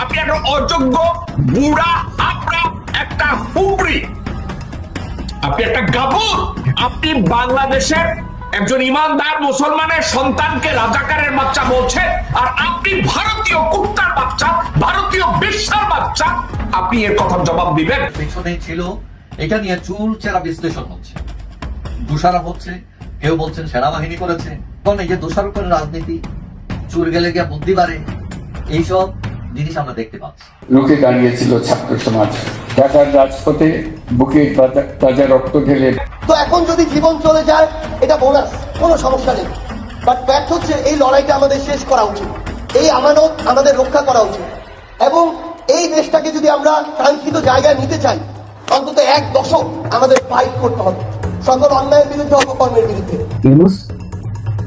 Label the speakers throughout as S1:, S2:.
S1: আপনি একটা অযোগ্য বুড়া আপনা একটা হুবড়ি, আপনি একটা গাবুর। আপনি বাংলাদেশের একজন ইমানদার মুসলমানের সন্তানকে রাজাকারের বাচ্চা বলছেন, আর আপনি ভারতীয় কুত্তার বাচ্চা, ভারতীয় বেশ্যার বাচ্চা, আপনি এর কথার জবাব দিবেন?
S2: পেছনে ছিল এটা নিয়ে চুলচেরা বিশ্লেষণ হচ্ছে, দোষারোপ হচ্ছে, কেউ বলছেন সেনাবাহিনী করেছে। কারণ এই যে দোষারোপের রাজনীতি, চুর গেলে গিয়ে বুদ্ধি বাড়ে, এইসব জিনিস আমরা দেখতে পাচ্ছি।
S3: রুখে দাঁড়িয়েছিল ছাত্র সমাজ, ঢাকার রাজপথে বুকে তাজা রক্ত ঢেলে।
S4: তো এখন যদি জীবন চলে যায় এটা বোনাস, কোনো সমস্যা নেই, বাট ব্যাট হচ্ছে এই লড়াইটা আমাদের শেষ করা উচিত, এই আমানত আমাদের রক্ষা করা উচিত, এবং এই দেশটাকে যদি আমরা কাঙ্ক্ষিত জায়গায় নিতে চাই অন্তত 1 দশক আমাদের ফাইট করতে হবে সকল অন্যায়ের বিরুদ্ধে, অপকর্মের বিরুদ্ধে।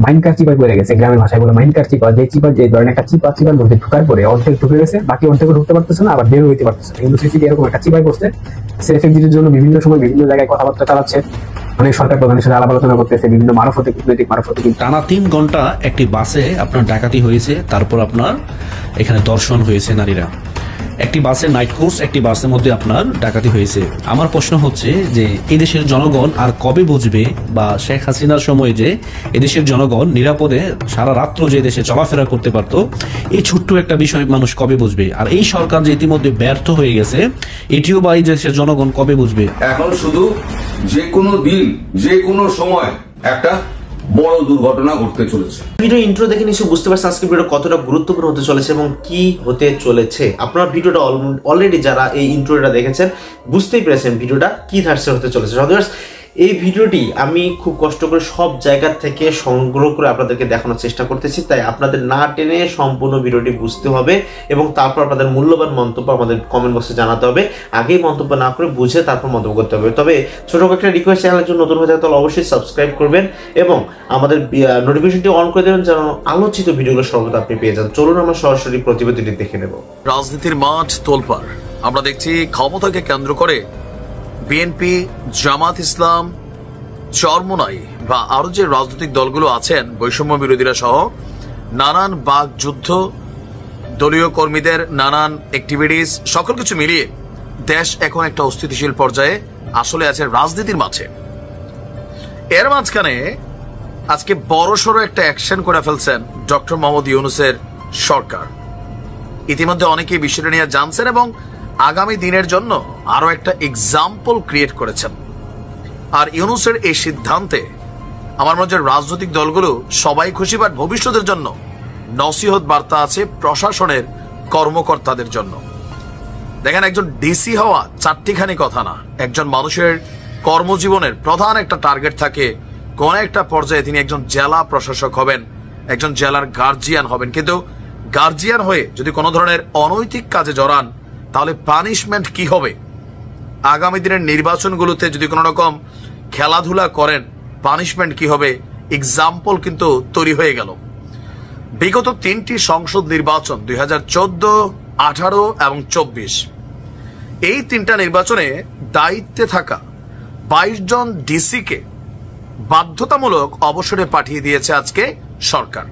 S5: মাইনকার চিপায় পড়ে গেছে, গ্রামের ভাষায় বলে মাইনকার চিপা, যে চিপা যে ধরনের একটা চিপার মধ্যে ঢুকার পরে অর্ধেক ঢুকে গেছে, বাকি অর্ধেক ঢুকতে পারতেছে না, আবার বের হইতে পারতেছে না। কিন্তু সিসিটি এরকম একটা চিপায় পড়ছে, সেফ এক্সিটের জন্য বিভিন্ন সময় বিভিন্ন জায়গায় কথাবার্তা চালাচ্ছে, অনেক সরকার প্রধানের সাথে আলাপ আলোচনা করতেছে, বিভিন্ন মারফতে, কূটনৈতিক মারফতে।
S6: টানা 3 ঘন্টা একটি বাসে আপনার ডাকাতি হয়েছে, তারপর আপনার এখানে দর্শন হয়েছে নারীরা। একটি বাসে নাইট কোর্স, একটি বাসের মধ্যে আপনার ডাকাতি হয়েছে। আমার প্রশ্ন হচ্ছে যে এই দেশের জনগণ আর কবে বুঝবে, বা শেখ হাসিনার সময় যে এদেশের জনগণ নিরাপদে সারা রাত্র যে দেশে চলাফেরা করতে পারতো, এই ছোট্ট একটা বিষয় মানুষ কবে বুঝবে? আর এই সরকার যে ইতিমধ্যে ব্যর্থ হয়ে গেছে, এটিও বা এই দেশের জনগণ কবে বুঝবে?
S7: এখন শুধু যে কোনো দিন, যে কোনো সময় একটা বড় দুর্ঘটনা ঘটতে চলেছে।
S8: ভিডিও ইন্ট্রো দেখে নিশ্চয়ই বুঝতে পারছেন আজকে ভিডিওটা কতটা গুরুত্বপূর্ণ হতে চলেছে এবং কি হতে চলেছে। আপনারা ভিডিওটা অলরেডি যারা এই ইন্ট্রোটা দেখেছেন বুঝতেই পেরেছেন ভিডিওটা কি ধারসে হতে চলেছে। এই ভিডিওটি আমি খুব কষ্ট করে সব জায়গা থেকে সংগ্রহ করে আপনাদেরকে দেখানোর চেষ্টা করতেছি, তাই আপনাদের না টেনে সম্পূর্ণ ভিডিওটি বুঝতে হবে এবং তারপর আপনাদের মূল্যবান মন্তব্য আমাদের কমেন্ট বক্সে জানাতে হবে। আগেই মন্তব্য না করে বুঝে তারপর মন্তব্য করতে হবে। তবে ছোট একটা রিকোয়েস্ট, চ্যানেলের জন্য নতুন হয়ে থাকে তাহলে অবশ্যই সাবস্ক্রাইব করবেন এবং আমাদের নোটিফিকেশনটি অন করে দেবেন যেন আলোচিত ভিডিওগুলো সর্বদা আপনি পেয়ে যান। চলুন আমরা সরাসরি প্রতিবেদনটি দেখে নেব।
S9: রাজনীতির মাঠ তোলপাড়। আমরা দেখছি ক্ষমতাকে কেন্দ্র করে বিএনপি, জামাত ইসলাম, চরমোনাই বা আরো যে রাজনৈতিক দলগুলো আছেন, বৈষম্য বিরোধীরা সহ নানান বাক যুদ্ধ, দলীয় কর্মীদের নানান অ্যাক্টিভিটিস, সকল কিছু মিলিয়ে দেশ এখন একটা অস্থিতিশীল পর্যায়ে আসলে আছে রাজনীতির মাঝে। এর মাঝখানে আজকে বড়সড় একটা অ্যাকশন করে ফেলছেন ডক্টর মোহাম্মদ ইউনূসের সরকার। ইতিমধ্যে অনেকেই বিষয়টা নিয়ে জানছেন এবং আগামী দিনের জন্য আরো একটা এক্সাম্পল ক্রিয়েট করেছেন। আর ইউনূসের এই সিদ্ধান্তে আমার মনে হয় রাজনৈতিক দলগুলো সবাই খুশি, বাট ভবিষ্যতের জন্য নসিহত বার্তা আছে প্রশাসনের কর্মকর্তাদের জন্য। দেখেন, একজন ডিসি হওয়া চারটিখানি কথা না। একজন মানুষের কর্মজীবনের প্রধান একটা টার্গেট থাকে, কোন একটা পর্যায়ে তিনি একজন জেলা প্রশাসক হবেন, একজন জেলার গার্জিয়ান হবেন। কিন্তু গার্জিয়ান হয়ে যদি কোনো ধরনের অনৈতিক কাজে জড়ান তাহলে পানিশমেন্ট কি হবে? আগামী দিনের নির্বাচনগুলোতে যদি কোনো রকম খেলাধুলা করেন পানিশমেন্ট কি হবে? এক্সাম্পল কিন্তু তৈরি হয়ে গেল। বিগত 3টি সংসদ নির্বাচন 2014, 18 এবং 24, এই 3টা নির্বাচনে দায়িত্বে থাকা 22 জন ডিসিকে বাধ্যতামূলক অবসরে পাঠিয়ে দিয়েছে আজকে সরকার।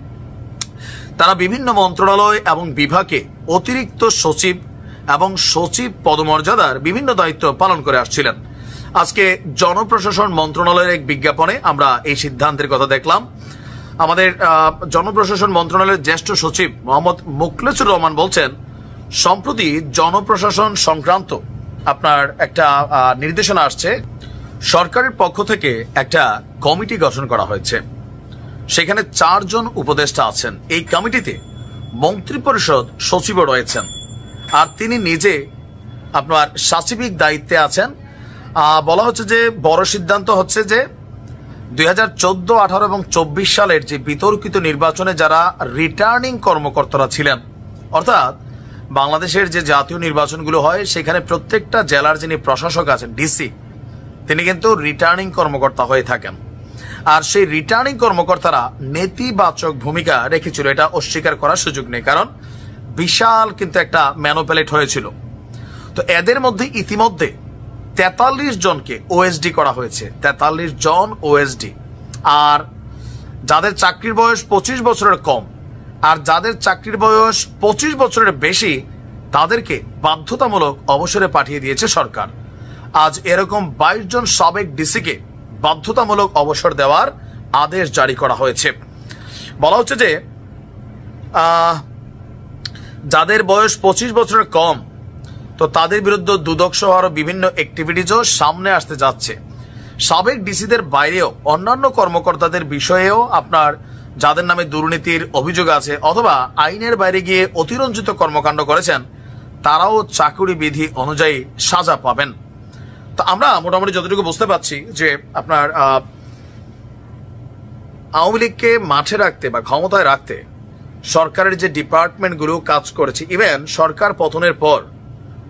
S9: তারা বিভিন্ন মন্ত্রণালয় এবং বিভাগে অতিরিক্ত সচিব এবং সচিব পদমর্যাদার বিভিন্ন দায়িত্ব পালন করে আসছিলেন। আজকে জনপ্রশাসন মন্ত্রণালয়ের এক বিজ্ঞাপনে আমরা এই সিদ্ধান্তের কথা দেখলাম। আমাদের জনপ্রশাসন মন্ত্রণালয়ের জ্যেষ্ঠ সচিব মোহাম্মদ মুখলেছুর রহমান বলছেন, সম্প্রতি জনপ্রশাসন সংক্রান্ত আপনার একটা নির্দেশনা আসছে, সরকারের পক্ষ থেকে একটা কমিটি গঠন করা হয়েছে। সেখানে 4 জন উপদেষ্টা আছেন। এই কমিটিতে মন্ত্রিপরিষদ সচিবও রয়েছেন, আর তিনি নিজে আপনার সাচিবিক দায়িত্বে আছেন। বলা হচ্ছে যে বড় সিদ্ধান্ত হচ্ছে যে 2014, 18 এবং 24 সালের যে বিতর্কিত নির্বাচনে যারা রিটার্নিং কর্মকর্তারা ছিলেন, অর্থাৎ বাংলাদেশের যে জাতীয় নির্বাচনগুলো হয় সেখানে প্রত্যেকটা জেলার যিনি প্রশাসক আছেন, ডিসি, তিনি কিন্তু রিটার্নিং কর্মকর্তা হয়ে থাকেন। আর সেই রিটার্নিং কর্মকর্তারা নেতিবাচক ভূমিকা রেখেছিল, এটা অস্বীকার করার সুযোগ নেই, কারণ বিশাল কিন্তু একটা ম্যানুপুলেট হয়েছিল। তো এদের মধ্যে ইতিমধ্যে 43 জনকে ওএসডি করা হয়েছে, 43 জন ওএসডি। আর যাদের চাকরির বয়স 25 বছরের কম আর যাদের চাকরির বয়স 25 বছরের বেশি, তাদেরকে বাধ্যতামূলক অবসরে পাঠিয়ে দিয়েছে সরকার। আজ এরকম 22 জন সাবেক ডিসিকে বাধ্যতামূলক অবসর দেওয়ার আদেশ জারি করা হয়েছে। বলা হচ্ছে যে যাদের বয়স 25 বছরের কম, তো তাদের বিরুদ্ধে দুদক সহ আরো বিভিন্ন অ্যাক্টিভিটিজও সামনে আসতে যাচ্ছে। সাবেক ডিসিদের বাইরেও অন্যান্য কর্মকর্তাদের বিষয়েও আপনার যাদের নামে দুর্নীতির অভিযোগ আছে অথবা আইনের বাইরে গিয়ে অতিরঞ্জিত কর্মকাণ্ড করেছেন, তারাও চাকরি বিধি অনুযায়ী সাজা পাবেন। তো আমরা মোটামুটি যতটুকু বুঝতে পারছি যে আপনার আওয়ামী লীগকে মাঠে রাখতে বা ক্ষমতায় রাখতে সরকারের যে ডিপার্টমেন্টগুলো কাজ করেছে, ইভেন সরকার পতনের পর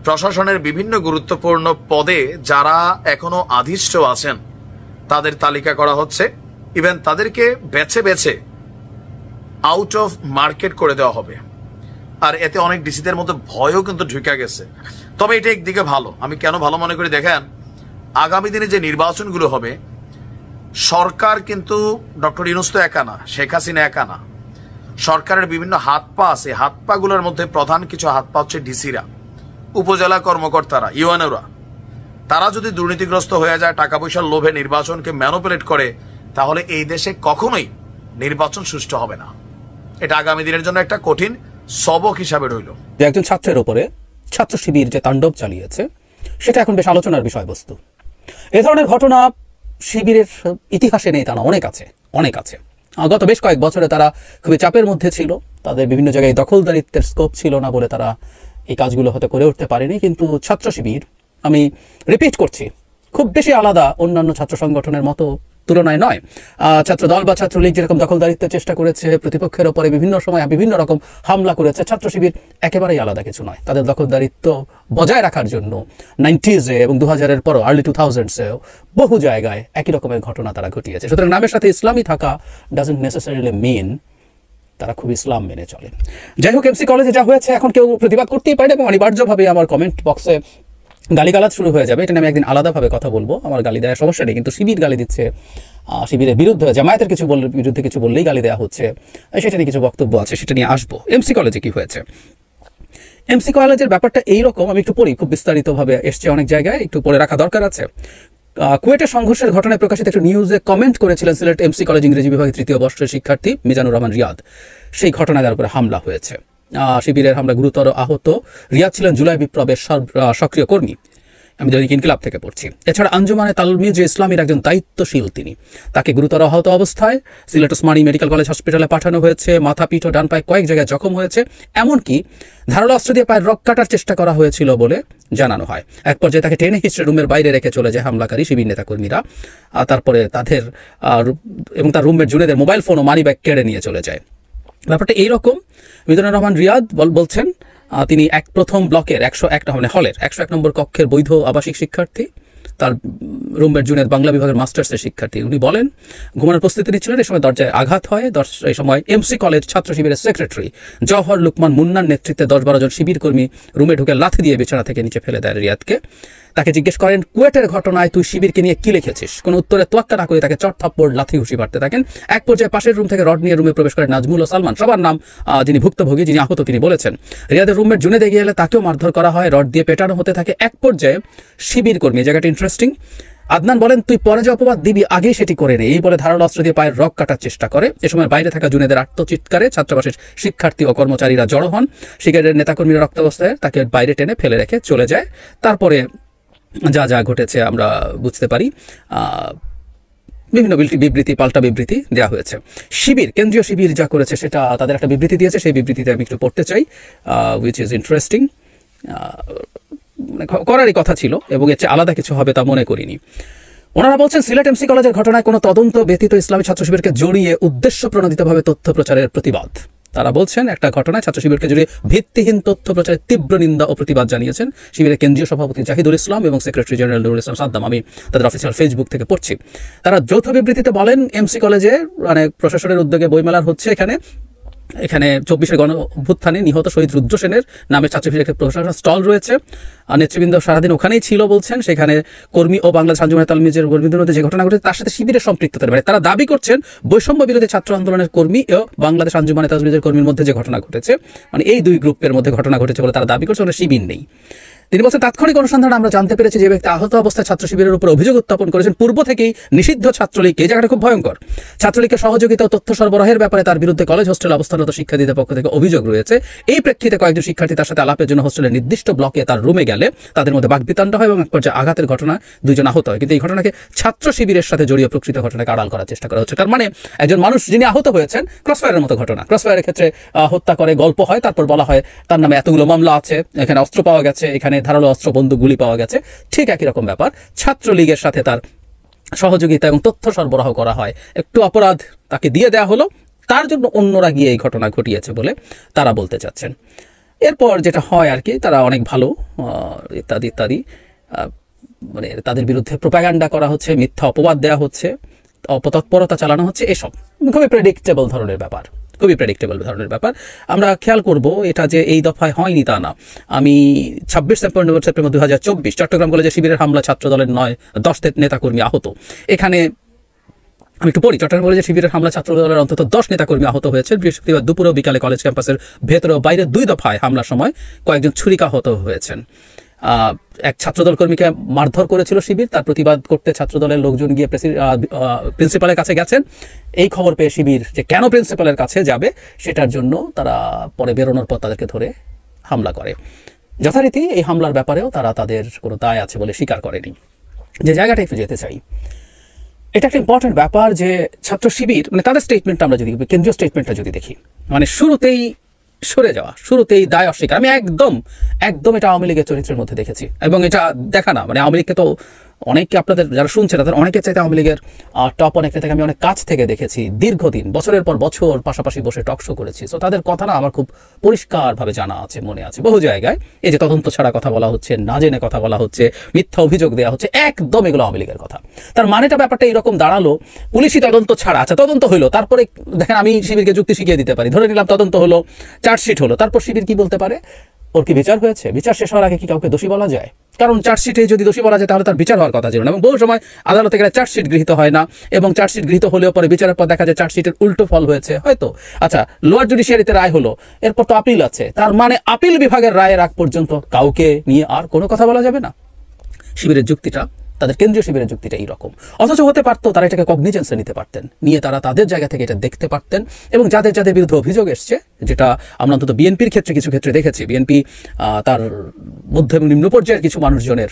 S9: প্রশাসনের বিভিন্ন গুরুত্বপূর্ণ পদে যারা এখনো আধিষ্ঠ আছেন তাদের তালিকা করা হচ্ছে। ইভেন তাদেরকে বেছে বেছে আউট অফ মার্কেট করে দেওয়া হবে। আর এতে অনেক ডিসিদের মধ্যে ভয়ও কিন্তু ঢুকে গেছে। তবে এটা একদিকে ভালো। আমি কেন ভালো মনে করি দেখেন, আগামী দিনে যে নির্বাচনগুলো হবে, সরকার কিন্তু ডক্টর ইউনূস তো একা না, শেখ হাসিনা একা না, সরকারের বিভিন্ন হাত পা আছে। হাত পা গুলোর মধ্যে প্রধান কিছু হাত পা হচ্ছে ডিসিরা, উপজেলা কর্মকর্তারা, ইউএনওরা। তারা যদি দুর্নীতিগ্রস্ত হয়ে যায়, টাকা পয়সার লোভে নির্বাচনকে ম্যানিপুলেট করে, তাহলে এই দেশে কখনোই নির্বাচন সুষ্ঠু হবে না। এটা আগামী দিনের জন্য একটা কঠিন সবক হিসাবে রইল।
S10: যে একজন ছাত্রের উপরে ছাত্র শিবির যে তাণ্ডব চালিয়েছে, সেটা এখন বেশ আলোচনার বিষয়বস্তু। এ ধরনের ঘটনা শিবিরের ইতিহাসে নেই তা না, অনেক আছে, অনেক আছে। গত বেশ কয়েক বছরে তারা খুবই চাপের মধ্যে ছিল, তাদের বিভিন্ন জায়গায় দখলদারিত্বের স্কোপ ছিল না বলে তারা এই কাজগুলো হয়তো করে উঠতে পারেনি। কিন্তু ছাত্র শিবির, আমি রিপিট করছি, খুব বেশি আলাদা অন্যান্য ছাত্র সংগঠনের মতো তুলনায় নয়। ছাত্র দল বা ছাত্রলীগ যেরকম দখলদারিত্বের চেষ্টা করেছে, প্রতিপক্ষের ওপরে বিভিন্ন সময় বিভিন্ন রকম হামলা করেছে, ছাত্র শিবির একেবারেই আলাদা কিছু নয়। তাদের দখলদারিত্ব বজায় রাখার জন্য 90s-এ এবং 2000-এর পরও আর্লি 2000s-এও বহু জায়গায় একই রকমের ঘটনা তারা ঘটিয়েছে। সুতরাং নামের সাথে ইসলামী থাকা ডাজন্ট নেসেসারিলি মিন তারা খুব ইসলাম মেনে চলে। যাই হোক, এমসি কলেজে যা হয়েছে, এখন কেউ প্রতিবাদ করতেই পারে এবং অনিবার্যভাবে আমার কমেন্ট বক্সে গালিগালাজ শুরু হয়ে যাবে। এটা নিয়ে আমি একদিন আলাদাভাবে কথা বলবো। আমার গালি দেওয়ার সমস্যা নেই, কিন্তু শিবির গালি দিচ্ছে, শিবিরের বিরুদ্ধে জামায়াতের কিছু বিরুদ্ধে কিছু বললেই গালি দেওয়া হচ্ছে, সেটা নিয়ে কিছু বক্তব্য আছে, সেটা নিয়ে আসবো। এমসি কলেজে কি হয়েছে? এমসি কলেজের ব্যাপারটা এইরকম, আমি একটু পড়ি, খুব বিস্তারিতভাবে এসছে অনেক জায়গায়, একটু পড়ে রাখা দরকার আছে। কুয়েটের সংঘর্ষের ঘটনায় প্রকাশিত একটি নিউজে কমেন্ট করেছিলেন সিলেট এমসি কলেজ ইংরেজি বিভাগের 3য় বর্ষের শিক্ষার্থী মিজানুর রহমান রিয়াদ। সেই ঘটনায় তার উপরে হামলা হয়েছে। শিবিরের হামলা গুরুতর আহত। রিয়াদ ছিলেন জুলাই বিপ্লবের সক্রিয় কর্মী। আমি দৈনিক ইনকিলাব থেকে পড়ছি। এছাড়া আঞ্জুমানে তালমিজে ইসলামের একজন দায়িত্বশীল তিনি। তাকে গুরুতর আহত অবস্থায় সিলেট ওসমানী মেডিকেল কলেজ হসপিটালে পাঠানো হয়েছে। মাথা, পিঠ ও ডান পায়ে কয়েক জায়গায় জখম হয়েছে। এমনকি ধারালো অস্ত্র দিয়ে পায়ের রক কাটার চেষ্টা করা হয়েছিল বলে জানানো হয়। এক পর্যায়ে তাকে টেনে হিচড়ে রুমের বাইরে রেখে চলে যায় হামলাকারী শিবির নেতাকর্মীরা। তারপরে তাদের এবং তার রুমমেট জুনেদের মোবাইল ফোন ও মানি ব্যাগ কেড়ে নিয়ে চলে যায়। ব্যাপারটা এইরকম। মিজানুর রহমান রিয়াদ বলছেন তিনি প্রথম ব্লকের 101 হলের 101 নম্বর কক্ষের বৈধ আবাসিক শিক্ষার্থী। তার রুমমেট জুনের বাংলা বিভাগের মাস্টার্সের শিক্ষার্থী। উনি বলেন ঘুমানোর প্রস্তুতি নিচ্ছিলেন, এই সময় দরজায় আঘাত হয়। এই সময় এমসি কলেজ ছাত্র শিবিরের সেক্রেটারি জওহর লুকমান মুন্নার নেতৃত্বে 10-12 জন শিবির কর্মী রুমে ঢুকে লাথি দিয়ে বিছানা থেকে নিচে ফেলে দেয় রিয়াদকে। তাকে জিজ্ঞেস করেন, কুয়েটের ঘটনায় তুই শিবিরকে নিয়ে কি লিখেছিস? কোনো উত্তরে তোয়াক্কা না করে তাকে চট থাপ্পড় লাথি ঘুষি মারতে থাকেন। এক পর্যায়ে পাশের রুম থেকে রড নিয়ে রুমে প্রবেশ করেন নাজমুল ও সালমান, সবার নাম যিনি ভুক্তভোগী, যিনি আহত তিনি বলেছেন। রিয়াদের রুমমেট জুনেদ এগিয়ে এলে তাকেও মারধর করা হয়, রড দিয়ে পেটানো হতে থাকে। এক পর্যায়ে শিবির কর্মী, জায়গাটা ইন্টারেস্টিং, আদনান বলেন তুই পরে যে অপবাদ দিবি আগেই সেটি করে নে। এই বলে ধারালো অস্ত্র দিয়ে পায়ের রক কাটার চেষ্টা করে। এ সময় বাইরে থাকা জুনেদের আত্মচিৎকারে ছাত্রাবাসের শিক্ষার্থী ও কর্মচারীরা জড়ো হন। শিবিরের নেতাকর্মীরা রক্তাবস্থায় তাকে বাইরে টেনে ফেলে রেখে চলে যায়। তারপরে যা যা ঘটেছে আমরা বুঝতে পারি। বিভিন্ন বিবৃতি, পাল্টা বিবৃতি দেওয়া হয়েছে। শিবির, কেন্দ্রীয় শিবির যা করেছে সেটা তাদের একটা বিবৃতি দিয়েছে, সেই বিবৃতিতে আমি একটু পড়তে চাই, উইচ ইজ ইন্টারেস্টিং। করারই কথা ছিল এবং এর চেয়ে আলাদা কিছু হবে তা মনে করিনি। ওনারা বলছেন সিলেট এমসি কলেজের ঘটনায় কোনো তদন্ত ব্যতীত ইসলামী ছাত্র শিবিরকে জড়িয়ে উদ্দেশ্য প্রণোদিতভাবে তথ্য প্রচারের প্রতিবাদ। তারা বলছেন একটা ঘটনায় ছাত্র শিবিরকে জড়িয়ে ভিত্তিহীন তথ্য প্রচারের তীব্র নিন্দা ও প্রতিবাদ জানিয়েছেন শিবিরের কেন্দ্রীয় সভাপতি জাহিদুল ইসলাম এবং সেক্রেটারি জেনারেল নুরুল ইসলাম সাদ্দাম। আমি তাদের অফিসিয়াল ফেসবুক থেকে পড়ছি। তারা যৌথ বিবৃতিতে বলেন এমসি কলেজে প্রশাসনের উদ্যোগে বইমেলার হচ্ছে, এখানে এখানে 24-এর গণ অভ্যুত্থানে নিহত শহীদ রুদ্র সেনের নামে ছাত্র শিবিরের একটা প্রশাসন স্টল রয়েছে। নেতৃবৃন্দ সারাদিন ওখানেই ছিল বলছেন। সেখানে কর্মী ও বাংলাদেশ আঞ্জুমানে তালমিজের কর্মীদের মধ্যে যে ঘটনা ঘটেছে তার সাথে শিবিরের সম্পৃক্ততা মানে তারা দাবি করছেন বৈষম্য বিরোধী ছাত্র আন্দোলনের কর্মী ও বাংলাদেশ আঞ্জুমানে তালমিজের কর্মীর মধ্যে যে ঘটনা ঘটেছে, মানে এই দুই গ্রুপের মধ্যে ঘটনা ঘটেছে বলে তারা দাবি করছে, শিবির নেই। তিনি বলছেন, তাৎক্ষণিক অনুসন্ধানে আমরা জানতে পেরেছি যে ব্যক্তি আহত অবস্থায় ছাত্র শিবিরের উপর অভিযোগ উত্থাপন করেছেন পূর্ব থেকেই নিষিদ্ধ ছাত্রলীগ। এই জায়গাটা খুব ভয়ঙ্কর। ছাত্রলীগের সহযোগিতা ও তথ্য সরবরাহের ব্যাপারে তার বিরুদ্ধে কলেজ হোস্টেলে অবস্থানরত শিক্ষার্থীদের পক্ষ থেকে অভিযোগ রয়েছে। এই প্রেক্ষিতে কয়েকজন শিক্ষার্থী তার সাথে আলাপের জন্য হোস্টেলের নির্দিষ্ট ব্লকে তার রুমে গেলে তাদের মধ্যে বাকবিতণ্ডা হয় এবং এক পর্যায়ে আঘাতের ঘটনা 2 জন আহত হয়। কিন্তু এই ঘটনাকে ছাত্র শিবিরের সাথে জড়িয়ে প্রকৃত ঘটনাকে আড়াল করার চেষ্টা করা হচ্ছে। তার মানে একজন মানুষ যিনি আহত হয়েছেন ক্রসফায়ারের মতো ঘটনা। ক্রসফায়ারের ক্ষেত্রে হত্যা করে গল্প হয়, তারপর বলা হয় তার নামে এতগুলো মামলা আছে, এখানে অস্ত্র পাওয়া গেছে, এখানে ধারালো অস্ত্র বন্দুক গুলি পাওয়া গেছে। ঠিক একই রকম ব্যাপার, ছাত্রলীগের সাথে তার সহযোগিতা এবং তথ্য সরবরাহ করা হয়, একটু অপরাধ তাকে দিয়ে দেওয়া হলো, তার জন্য অন্যরা গিয়ে এই ঘটনা ঘটিয়েছে বলে তারা বলতে চাচ্ছেন। এরপর যেটা হয় আর কি, তারা অনেক ভালো ইত্যাদি ইত্যাদি, মানে তাদের বিরুদ্ধে প্রোপাগান্ডা করা হচ্ছে, মিথ্যা অপবাদ দেওয়া হচ্ছে, অপতৎপরতা চালানো হচ্ছে। এসব খুবই প্রেডিক্টেবল ধরনের ব্যাপার, খুবই প্রেডিক্টেবল ধরনের ব্যাপার। আমরা খেয়াল করব এটা যে এই দফায় হয়নি তা না। আমি 26 সেপ্টেম্বর 2024 চট্টগ্রাম কলেজে শিবিরের হামলা ছাত্র দলের 9-10 নেতাকর্মী আহত। এখানে আমি একটু পড়ি, চট্টগ্রাম কলেজে শিবিরের হামলা ছাত্র দলের অন্তত 10 নেতাকর্মী আহত হয়েছে। বৃহস্পতিবার দুপুরে ও বিকালে কলেজ ক্যাম্পাসের ভেতরে ও বাইরে 2 দফায় হামলার সময় কয়েকজন ছুরিকাহত হয়েছেন। এক ছাত্রদল কর্মীকে মারধর করেছিল শিবির, তার প্রতিবাদ করতে ছাত্রদলের লোকজন গিয়ে প্রিন্সিপালের কাছে গেছেন। এই খবর পেয়ে শিবির যে কেন প্রিন্সিপালের কাছে যাবে সেটার জন্য তারা পরে বেরোনোর পর তাদেরকে ধরে হামলা করে। যথারীতি এই হামলার ব্যাপারেও তারা তাদের কোনো দায় আছে বলে স্বীকার করেনি। যে জায়গাটা একটু যেতে চাই, এটা একটা ইম্পর্টেন্ট ব্যাপার যে ছাত্র শিবির মানে তাদের স্টেটমেন্টটা আমরা যদি কেন্দ্রীয় স্টেটমেন্টটা যদি দেখি, মানে শুরুতেই সরে যাওয়া, শুরুতেই দায় অস্বীকার। আমি একদম এটা আওয়ামী লীগের চরিত্রের মধ্যে দেখেছি এবং এটা দেখা না, মানে আওয়ামী লীগকে তো অনেকে আপনাদের যারা শুনছেন তাদের অনেকের চাইতে আওয়ামী লীগের টপ অনেক নেতাকে আমি অনেক কাছ থেকে দেখেছি, দীর্ঘদিন বছরের পর বছর পাশাপাশি বসে টক শো করেছি। তো তাদের কথা না আমার খুব পরিষ্কারভাবে জানা আছে, মনে আছে। বহু জায়গায় এই যে তদন্ত ছাড়া কথা বলা হচ্ছে, না জেনে কথা বলা হচ্ছে, মিথ্যা অভিযোগ দেওয়া হচ্ছে, একদম এগুলো আওয়ামী লীগের কথা। তার মানেটা ব্যাপারটা এরকম দাঁড়ালো, পুলিশি তদন্ত ছাড়া, আচ্ছা তদন্ত হলো, তারপরে দেখেন আমি শিবিরকে যুক্তি শিখিয়ে দিতে পারি, ধরে নিলাম তদন্ত হলো, চার্জশিট হলো, তারপর শিবির কি বলতে পারে? ওর কি বিচার হয়েছে? বিচার শেষ হওয়ার আগে কি কাউকে দোষী বলা যায়? কারণ চার্জশিটে যদি দোষী বলা যায় তাহলে তার বিচার হওয়ার কথা ছিল না। এবং বহু সময় আদালতে গেলে চার্জশিট গৃহীত হয় না, এবং চার্জশিট গৃহীত হলেও পরে বিচারের পর দেখা যায় চার্জশিটের উল্টো ফল হয়েছে হয়তো। আচ্ছা, লোয়ার জুডিশিয়ারিতে রায় হলো, এরপর তো আপিল আছে, তার মানে আপিল বিভাগের রায়ের আগ পর্যন্ত কাউকে নিয়ে আর কোনো কথা বলা যাবে না। শিবিরের যুক্তিটা, তাদের কেন্দ্রীয় শিবিরের যুক্তিটা এইরকম। অথচ হতে পারতো তারা এটাকে কগনিজেন্সে নিতে পারতেন, নিয়ে তারা তাদের জায়গা থেকে এটা দেখতে পারতেন, এবং যাদের যাদের বিরুদ্ধে অভিযোগ এসছে, যেটা আমরা অন্তত বিএনপির ক্ষেত্রে কিছু ক্ষেত্রে দেখেছি, বিএনপি তার মধ্য এবং নিম্ন পর্যায়ের কিছু মানুষজনের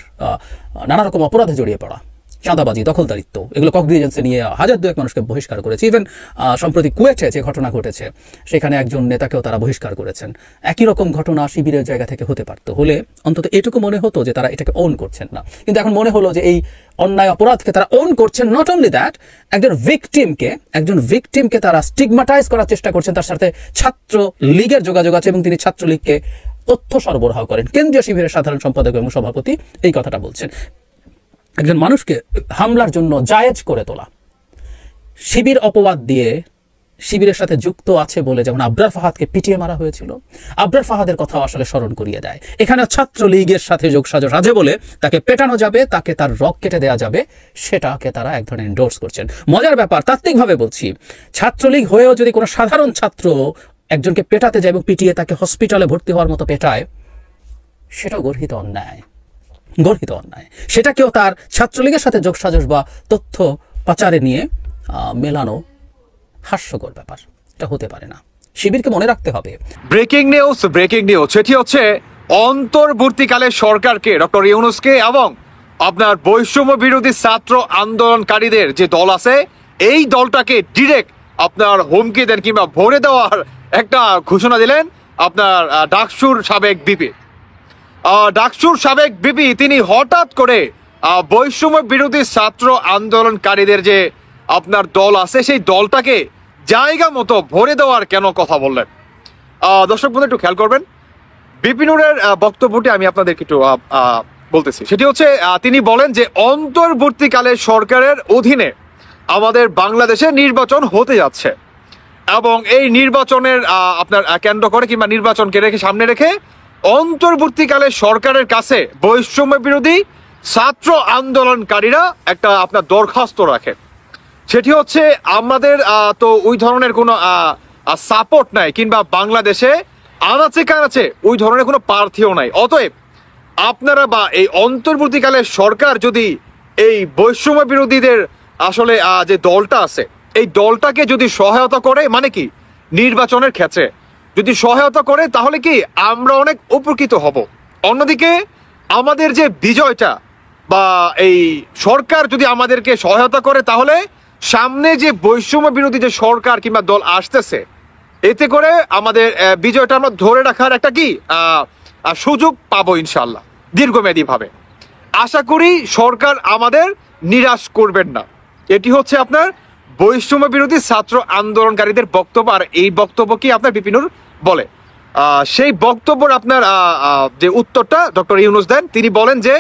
S10: নানা রকম অপরাধে জড়িয়ে পড়া, চাঁদাবাজি, দখলদারিত্ব, এগুলো কগনিজেন্সে নিয়ে 1000-2 মানুষকে বহিষ্কার করেছে। ইভেন সম্প্রতি কুয়েটে যে ঘটনা ঘটেছে সেখানে একজন নেতাকেও তারা বহিষ্কার করেছেন। একই রকম ঘটনা শিবিরের জায়গা থেকে হতে পারতো, হলে অন্তত এটুকু মনে হতো যে তারা এটাকে ওন করছেন না। কিন্তু এখন মনে হলো যে এই অন্যায় অপরাধকে তারা ওন করছেন। নট অনলি দ্যাট, একজন ভিকটিমকে তারা স্টিগমাটাইজ করার চেষ্টা করছেন, তার সাথে ছাত্র লীগের যোগাযোগ আছে এবং তিনি ছাত্রলীগকে তথ্য সরবরাহ করেন। কেন্দ্রীয় শিবিরের সাধারণ সম্পাদক এবং সভাপতি এই কথাটা বলছেন। একজন মানুষকে হামলার জন্য জায়েজ করে তোলা, শিবির অপবাদ দিয়ে শিবিরের সাথে যুক্ত আছে বলে যেমন আবরার ফাহাদকে পিটিয়ে মারা হয়েছিল, আবরার ফাহাদের কথাও আসলে স্মরণ করিয়ে দেয়। এখানে ছাত্রলীগের সাথে যোগসাজশ আছে বলে তাকে পেটানো যাবে, তাকে তার রক কেটে দেওয়া যাবে, সেটাকে তারা এক ধরনের এন্ডোর্স করছেন। মজার ব্যাপার, তাত্ত্বিকভাবে বলছি, ছাত্রলীগ হয়েও যদি কোনো সাধারণ ছাত্র একজনকে পেটাতে যায় এবং পিটিয়ে তাকে হসপিটালে ভর্তি হওয়ার মতো পেটায়, সেটাও গর্হিত অন্যায়। সেটাকেও তার ছাত্রলীগের সাথে যোগসাজশ বা তথ্য পাচারে নিয়ে মেলানো হাস্যকর ব্যাপার। এটা হতে পারে না, শিবিরকে মনে রাখতে হবে।
S11: ব্রেকিং নিউজ, সেটি হচ্ছে অন্তর্বর্তীকালে সরকারকে, ডক্টর ইউনূসকে এবং আপনার বৈষম্য বিরোধী ছাত্র আন্দোলনকারীদের যে দল আছে, এই দলটাকে ডিরেক্ট আপনার হুমকি দেন কিংবা ভরে দেওয়ার একটা ঘোষণা দিলেন আপনার ডাকসুর সাবেক বিপি। তিনি হঠাৎ করে বৈষম্য বিরোধী ছাত্র আন্দোলনকারীদের যে আপনার দল আছে সেই দলটাকে জায়গা মতো ভরে দেওয়ার কেন কথা বললেন? দর্শক বন্ধু একটু খেয়াল করবেন, বিপিনুরের বক্তব্যটি আমি আপনাদেরকে একটু বলতেছি। সেটি হচ্ছে তিনি বলেন যে অন্তর্বর্তীকালে সরকারের অধীনে আমাদের বাংলাদেশে নির্বাচন হতে যাচ্ছে এবং এই নির্বাচনের আপনার কেন্দ্র করে কিংবা নির্বাচনকে রেখে সামনে রেখে অন্তর্বর্তীকালে সরকারের কাছে বৈষম্য বিরোধী ছাত্র আন্দোলনকারীরা একটা আপনার দরখাস্ত রাখে। সেটি হচ্ছে আমাদের তো ওই ধরনের কোনো সাপোর্ট নাই, কিংবা বাংলাদেশে আনাচে কানাচে ওই ধরনের কোনো প্রার্থীও নাই। অতএব আপনারা বা এই অন্তর্বর্তীকালে সরকার যদি এই বৈষম্য বিরোধীদের আসলে যে দলটা আছে এই দলটাকে যদি সহায়তা করে, মানে কি নির্বাচনের ক্ষেত্রে যদি সহায়তা করে, তাহলে কি আমরা অনেক উপকৃত হব। অন্যদিকে আমাদের যে বিজয়টা বা এই সরকার যদি আমাদেরকে সহায়তা করে, তাহলে সামনে যে বৈষম্য বিরোধী যে সরকার কিংবা দল আসতেছে, এতে করে আমাদের বিজয়টা আমরা ধরে রাখার একটা কি সুযোগ পাবো ইনশাল্লাহ দীর্ঘমেয়াদী ভাবে। আশা করি সরকার আমাদের নিরাশ করবেন না। এটি হচ্ছে আপনার বৈষম্য বিরোধী ছাত্র আন্দোলনকারীদের বক্তব্য। আর এই বক্তব্য কি আপনার বিপিনুর বলে, সেই বক্তব্যের আপনার যে উত্তরটা ডক্টর ইউনূস দেন, তিনি বলেন যে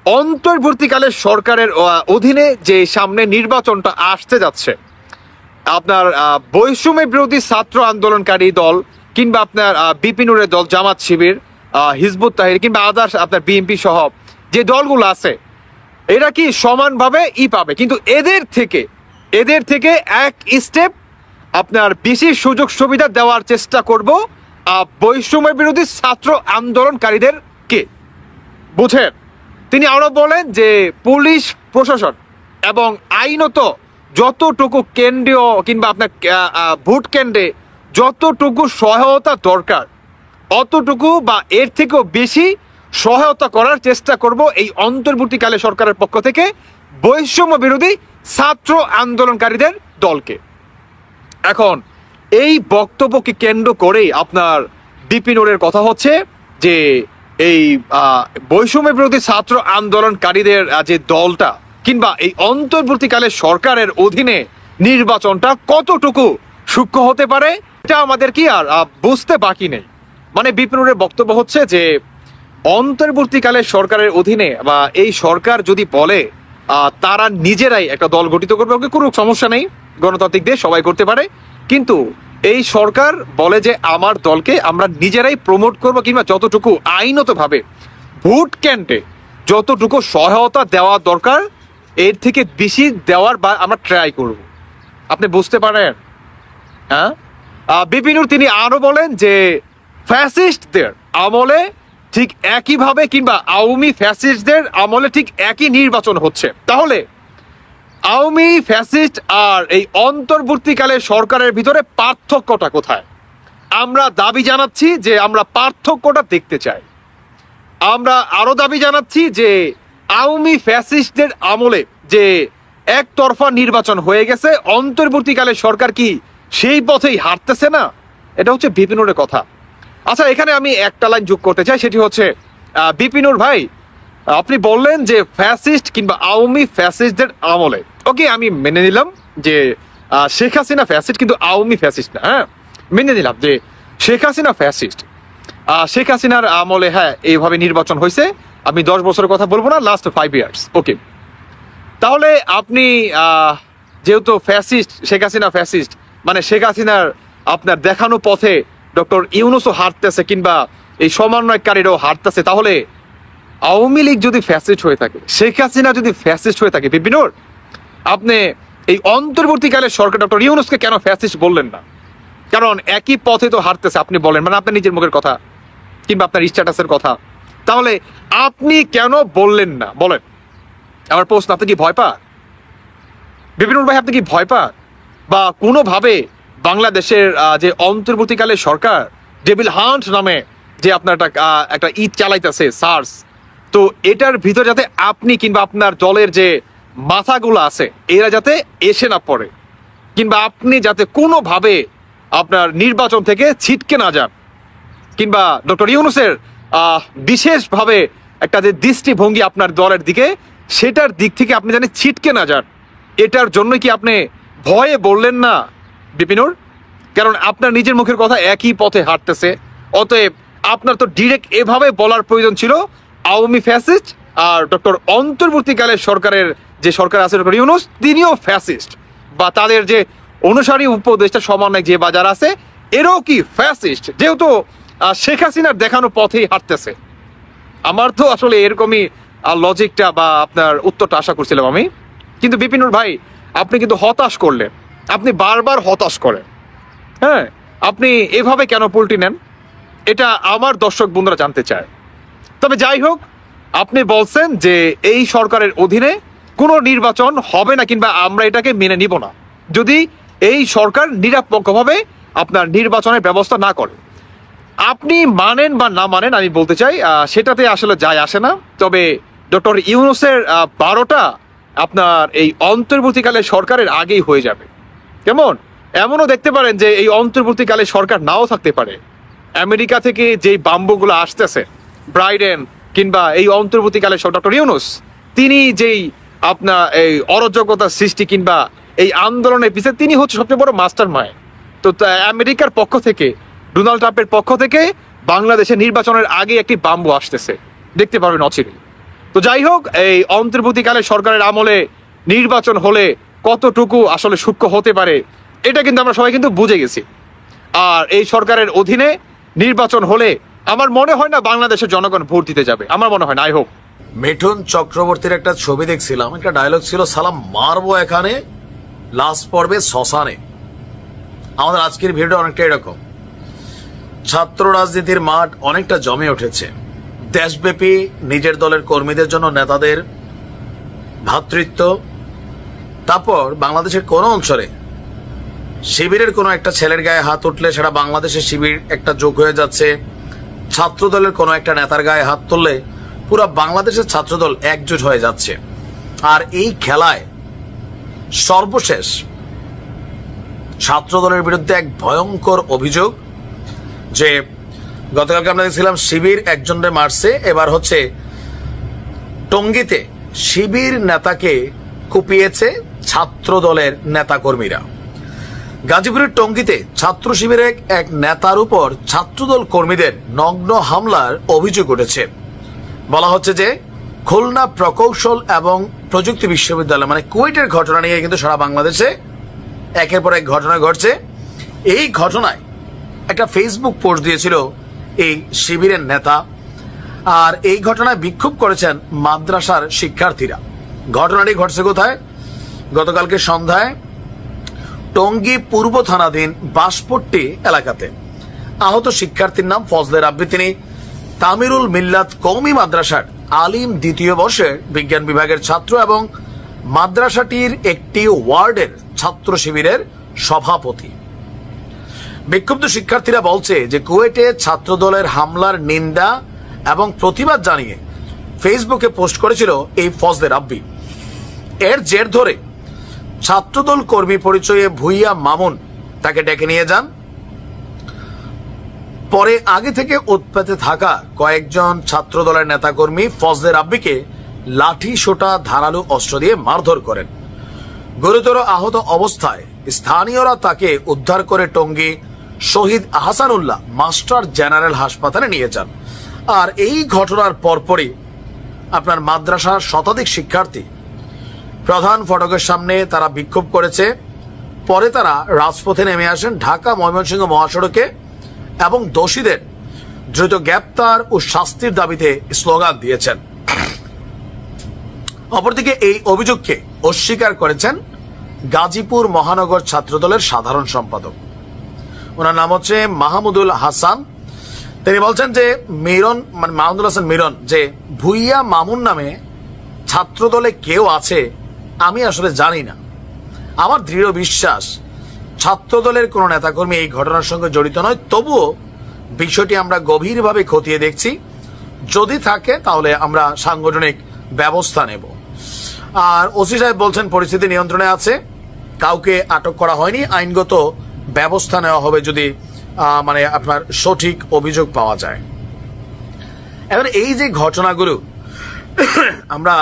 S11: অন্তর্বর্তীকালে সরকারের অধীনে যে সামনে নির্বাচনটা আসতে যাচ্ছে, আপনার বৈষম্য বিরোধী ছাত্র আন্দোলনকারী দল কিংবা আপনার বিপিনুরের দল, জামাত শিবির, হিজবুত তাহরির কিংবা আদার্স আপনার বিএনপি সহ যে দলগুলো আছে, এরা কি সমানভাবে পাবে, কিন্তু এদের থেকে এক স্টেপ আপনার বেশি সুযোগ সুবিধা দেওয়ার চেষ্টা করব বৈষম্য বিরোধী ছাত্র আন্দোলনকারীদের কে, বুঝেন। তিনি আরো বলেন যে পুলিশ প্রশাসন এবং আইনত যতটুকু কেন্দ্রীয় কিংবা আপনার ভোট কেন্দ্রে যতটুকু সহায়তা দরকার, অতটুকু বা এর থেকেও বেশি সহায়তা করার চেষ্টা করব এই অন্তর্বর্তীকালে সরকারের পক্ষ থেকে বৈষম্য বিরোধী ছাত্র আন্দোলনকারীদের দলকে। এখন এই বক্তব্যকে কেন্দ্র করেই আপনার বিপিনুরের কথা হচ্ছে যে এই বৈষম্য বিরোধী ছাত্র আন্দোলনকারীদের যে দলটা কিংবা এই অন্তর্বর্তীকালে সরকারের অধীনে নির্বাচনটা কতটুকু সূক্ষ্ম হতে পারে, এটা আমাদের কি আর বুঝতে বাকি নেই। মানে বিপিনুরের বক্তব্য হচ্ছে যে অন্তর্বর্তীকালে সরকারের অধীনে বা এই সরকার যদি বলে তারা নিজেরাই একটা দল গঠিত করবে, ওকে কোনো সমস্যা নেই, গণতান্ত্রিক দেশ সবাই করতে পারে, কিন্তু এই সরকার বলে যে আমার দলকে আমরা নিজেরাই প্রমোট করব কিংবা যতটুকু আইনতভাবে ভোট কেন্দ্রে যতটুকু সহায়তা দেওয়া দরকার এর থেকে বেশি দেওয়ার বা আমরা ট্রাই করব। আপনি বুঝতে পারেন? হ্যাঁ, বিপিনুর তিনি আরো বলেন যে ফ্যাসিস্টদের আমলে ঠিক একইভাবে কিংবা আওয়ামী ফ্যাসিস্টদের আমলে ঠিক একই নির্বাচন হচ্ছে, তাহলে আওয়ামী ফ্যাসিস্ট আর এই অন্তর্বর্তীকালে সরকারের ভিতরে পার্থক্যটা কোথায়? আমরা দাবি জানাচ্ছি যে আমরা পার্থক্যটা দেখতে চাই। আমরা আরো দাবি জানাচ্ছি যে আওয়ামী ফ্যাসিস্টদের আমলে যে একতরফা নির্বাচন হয়ে গেছে, অন্তর্বর্তীকালে সরকার কি সেই পথেই হাঁটতেছে না? এটা হচ্ছে বিপিনুরের কথা। আচ্ছা, এখানে আমি একটা লাইন যোগ করতে চাই, সেটি হচ্ছে বিপিনুর ভাই, আপনি বললেন যে ফ্যাসিস্ট কিংবা আওয়ামী ফ্যাসিস্টদের আমলে, ওকে আমি মেনে নিলাম যে শেখ হাসিনা ফ্যাসিস্ট কিন্তু আওয়ামী ফ্যাসিস্ট না। হ্যাঁ, মেনে নিলাম যে শেখ হাসিনা ফ্যাসিস্ট, শেখ হাসিনার আমলে হ্যাঁ এইভাবে নির্বাচন হয়েছে। আমি 10 বছরের কথা বলবো না, লাস্ট 5 ইয়ার্স। ওকে, তাহলে আপনি যেহেতু ফ্যাসিস্ট, শেখ হাসিনা ফ্যাসিস্ট, মানে শেখ হাসিনার আপনার দেখানো পথে ডক্টর ইউনূসও হাঁটতেছে কিংবা এই সমন্বয়কারীরাও হাঁটতেছে, তাহলে আওয়ামী লীগ যদি ফ্যাসিস্ট হয়ে থাকে, শেখ হাসিনা যদি ফ্যাসিস্ট হয়ে থাকে, বিপিনুর আপনি এই অন্তর্বর্তীকালে সরকার ডক্টর ইউনূসকে কেন ফ্যাসিস্ট বললেন না? কারণ একই পথে তো হাঁটতেছে, আপনি বলেন, মানে আপনার নিজের মুখের কথা কিংবা আপনার স্ট্যাটাসের কথা, তাহলে আপনি কেন বললেন না বলেন? আমার প্রশ্ন, আপনি কি ভয় পান? বিপিনুর ভাই, আপনি কি ভয় পান? বা কোনোভাবে বাংলাদেশের যে অন্তর্বর্তীকালে সরকার ডেভিল হান্ট নামে যে আপনার একটা ঈদ চালাইতেছে সার্চ, তো এটার ভিতর যাতে আপনি কিংবা আপনার দলের যে মাথাগুলো আছে এরা যাতে এসে না পড়ে, কিংবা আপনি যাতে কোনোভাবে আপনার নির্বাচন থেকে ছিটকে না যান, কিংবা ডক্টর ইউনূসের বিশেষভাবে একটা যে দৃষ্টিভঙ্গি আপনার দলের দিকে, সেটার দিক থেকে আপনি জানেন ছিটকে না যান, এটার জন্য কি আপনি ভয়ে বললেন না বিপিনুর? কারণ আপনার নিজের মুখের কথা একই পথে হাঁটতেছে, অতএব আপনার তো ডিরেক্ট এভাবে বলার প্রয়োজন ছিল আওয়ামী ফ্যাসিস্ট আর ডক্টর অন্তর্বর্তীকালে সরকারের যে সরকার আছে ডক্টর ইউনূস তিনিও ফ্যাসিস্ট, বা তাদের যে অনুসারী উপদেষ্টা সমন্বয় যে বাজার আছে, এরও কি ফ্যাসিস্ট, যেহেতু শেখ হাসিনার দেখানো পথেই হাঁটতেছে। আমার তো আসলে এরকমই লজিকটা বা আপনার উত্তরটা আশা করছিলাম আমি। কিন্তু বিপিনুর ভাই, আপনি কিন্তু হতাশ করলেন, আপনি বারবার হতাশ করেন। হ্যাঁ, আপনি এভাবে কেন পল্টি নেন, এটা আমার দর্শক বন্ধুরা জানতে চায়। তবে যাই হোক, আপনি বলছেন যে এই সরকারের অধীনে কোনো নির্বাচন হবে না, কিংবা আমরা এটাকে মেনে নিব না যদি এই সরকার নিরপেক্ষভাবে আপনার নির্বাচনের ব্যবস্থা না করে। আপনি মানেন বা না মানেন, আমি বলতে চাই সেটাতে আসলে যায় আসে না। তবে ডক্টর ইউনূসের 12টা আপনার এই অন্তর্বর্তীকালে সরকারের আগেই হয়ে যাবে। কেমন? এমনও দেখতে পারেন যে এই অন্তর্বর্তীকালে সরকার নাও থাকতে পারে। আমেরিকা থেকে যেই বাম্বুগুলো আসতেছে, ব্রাইডেন কিংবা এই অন্তর্বর্তীকালে ডক্টর ইউনূস, তিনি যেই আপনার এই অরাজকতা সৃষ্টি কিংবা এই আন্দোলনের পিছনে তিনি হচ্ছে সবচেয়ে বড় মাস্টার মাইন্ড। তো আমেরিকার পক্ষ থেকে, ডোনাল্ড ট্রাম্পের পক্ষ থেকে বাংলাদেশের নির্বাচনের আগে একটি বাম্বু আসতেছে, দেখতে পারবেন অচিরেই। তো যাই হোক, এই অন্তর্বর্তীকালে সরকারের আমলে নির্বাচন হলে কতটুকু আসলে সূক্ষ্ম হতে পারে, এটা কিন্তু আমরা সবাই কিন্তু বুঝে গেছি। আর এই সরকারের অধীনে নির্বাচন হলে আমার মনে হয় না বাংলাদেশের জনগণ ভোট দিতে যাবে, আমার মনে হয় না। I hope.
S9: মিঠুন চক্রবর্তীর একটা ছবি দেখছিলাম, একটা ডায়লগ ছিল, সালাম মারবো এখানে, লাস্ট পর্বে শ্মশানে। আমাদের আজকের ভিডিওটা অনেকটা এরকম। ছাত্র রাজনীতির মাঠ অনেকটা জমে উঠেছে। দেশব্যাপী নিজের দলের কর্মীদের জন্য নেতাদের ভ্রাতৃত্ব, তারপর বাংলাদেশের কোনো অঞ্চলে শিবিরের কোনো একটা ছেলের গায়ে হাত উঠলে সেটা বাংলাদেশের শিবির একটা যোগ হয়ে যাচ্ছে। ছাত্র দলের কোনো একটা নেতার গায়ে হাত তুললে পুরো বাংলাদেশের ছাত্রদল একজোট হয়ে যাচ্ছে। আর এই খেলায় সর্বশেষ ছাত্র দলের বিরুদ্ধে এক ভয়ঙ্কর অভিযোগ যে গতকালকে আমরা দেখছিলাম শিবির একজনকে মারছে, এবার হচ্ছে টঙ্গীতে শিবির নেতাকে কুপিয়েছে ছাত্র দলের নেতাকর্মীরা। গাজীপুরের টঙ্গীতে ছাত্র শিবিরের এক নেতার উপর ছাত্রদল কর্মীদের নগ্ন হামলার অভিযোগ উঠেছে। বলা হচ্ছে যে খুলনা প্রকৌশল এবং প্রযুক্তি বিশ্ববিদ্যালয় মানে কুয়েটের ঘটনা নিয়ে কিন্তু সারা বাংলাদেশে একের পর এক ঘটনা ঘটছে। এই ঘটনায় একটা ফেসবুক পোস্ট দিয়েছিল এই শিবিরের নেতা, আর এই ঘটনায় বিক্ষোভ করেছেন মাদ্রাসার শিক্ষার্থীরা। ঘটনাটি ঘটছে কোথায়? গতকালকে সন্ধ্যায় টঙ্গী পূর্ব থানাধীন বাঁশপট্টি এলাকাতে। আহত শিক্ষার্থীর নাম ফজলে রাব্বি, তিনি তামিরুল মিল্লাত কওমি মাদ্রাসার আলিম দ্বিতীয় বর্ষের বিজ্ঞান বিভাগের ছাত্র এবং মাদ্রাসাটির একটি ওয়ার্ডের ছাত্র শিবিরের সভাপতি। বিক্ষুব্ধ শিক্ষার্থীরা বলছে যে কুয়েটে ছাত্র দলের হামলার নিন্দা এবং প্রতিবাদ জানিয়ে ফেসবুকে পোস্ট করেছিল এই ফজলে রাব্বি। এর জের ধরে ছাত্রদল কর্মী পরিচয়ে ভুইয়া মামুন তাকে ডেকে নিয়ে যান। পরে আগে থেকে উৎপাতে থাকা কয়েকজন ছাত্র দলের নেতাকর্মী ফজলে রাব্বিকে লাঠি সোটা ধারালো অস্ত্র দিয়ে মারধর করেন। গুরুতর আহত অবস্থায় স্থানীয়রা তাকে উদ্ধার করে টঙ্গী শহীদ আহসানুল্লাহ মাস্টার জেনারেল হাসপাতালে নিয়ে যান। আর এই ঘটনার পরপরই আপনার মাদ্রাসার শতাধিক শিক্ষার্থী প্রধান ফটকের সামনে তারা বিক্ষোভ করেছে। পরে তারা রাজপথে নেমে আসেন ঢাকা ময়মনসিংহ মহাসড়কে এবং দোষীদের দ্রুত গ্রেপ্তার ও শাস্তির দাবিতে স্লোগান দিয়েছেন। অপরদিকে এই অভিযোগকে অস্বীকার করেছেন গাজীপুর মহানগর ছাত্রদলের সাধারণ সম্পাদক, ওনার নাম হচ্ছে মাহমুদুল হাসান। তিনি বলছেন যে মিরন মানে মাহমুদুল হাসান মিরন, যে ভুইয়া মামুন নামে ছাত্রদলে কেউ আছে আমি আসলে জানি না। আমার দৃঢ় বিশ্বাস ছাত্রদলের কোন নেতাকর্মী এই ঘটনার সঙ্গে জড়িত নয়, তবুও বিষয়টি আমরা গভীরভাবে খতিয়ে দেখছি। যদি থাকে তাহলে আমরা সাংগঠনিক ব্যবস্থা নেব। আর ওসি সাহেব বলছেন পরিস্থিতি নিয়ন্ত্রণে আছে, কাউকে আটক করা হয়নি, আইনগত ব্যবস্থা নেওয়া হবে যদি মানে আপনার সঠিক অভিযোগ পাওয়া যায়। এবার এই যে ঘটনাগুলো আমরা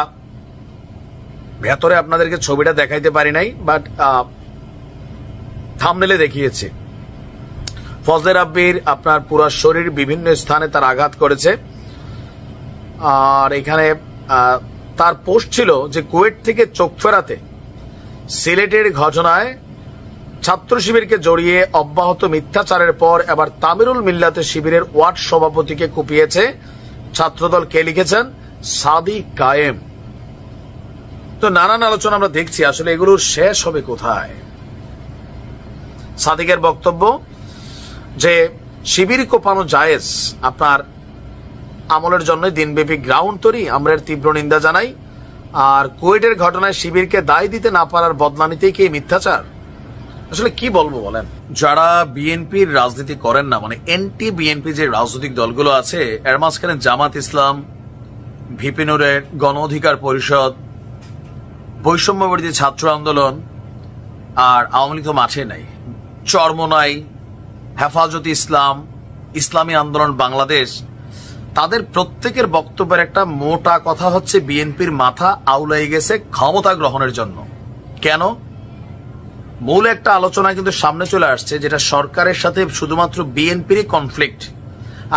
S9: ভেতরে আপনাদেরকে ছবিটা দেখাইতে পারি নাই, বাট থাম্বনেলে দেখিয়েছে। ফজলে রাব্বির আপনার পুরো শরীর বিভিন্ন স্থানে তার আঘাত করেছে। আর এখানে তার পোস্ট ছিল যে কুয়েট থেকে চোখ ফেরাতে সিলেটের ঘটনায় ছাত্র শিবিরকে জড়িয়ে অব্যাহত মিথ্যাচারের পর এবার তামিরুল মিল্লাতে শিবিরের ওয়ার্ড সভাপতিকে কুপিয়েছে ছাত্রদল। কে লিখেছেন? সাদিক কায়েম। তো নানান আলোচনা আমরা দেখছি, আসলে এগুলোর শেষ হবে কোথায়? সাদিকের বক্তব্য যে শিবির কোপানো জায়েজ, আপনার আমলের জন্য দিনব্যাপী গ্রাউন্ড তৈরি, আমরা এর তীব্র নিন্দা জানাই। আর কুয়েটের ঘটনায় শিবিরকে দায় দিতে না পারার বদনামিতেই কি মিথ্যাচার? আসলে কি বলবো বলেন? যারা বিএনপির রাজনীতি করেন না, মানে এনটি বিএনপি যে রাজনৈতিক দলগুলো আছে, এর মাঝখানে জামাত ইসলাম, ভিপি নুরের গণ অধিকার পরিষদ, বৈষম্য বিরোধী ছাত্র আন্দোলন, আর আওয়ামী লীগ তো মাঠে নাই, চরমোনাই, হেফাজত ইসলাম, ইসলামী আন্দোলন বাংলাদেশ, তাদের প্রত্যেকের বক্তব্যের একটা মোটা কথা হচ্ছে বিএনপির মাথা আউলাই গেছে ক্ষমতা গ্রহণের জন্য। কেন? মূল একটা আলোচনা কিন্তু সামনে চলে আসছে, যেটা সরকারের সাথে শুধুমাত্র বিএনপিরই কনফ্লিক্ট,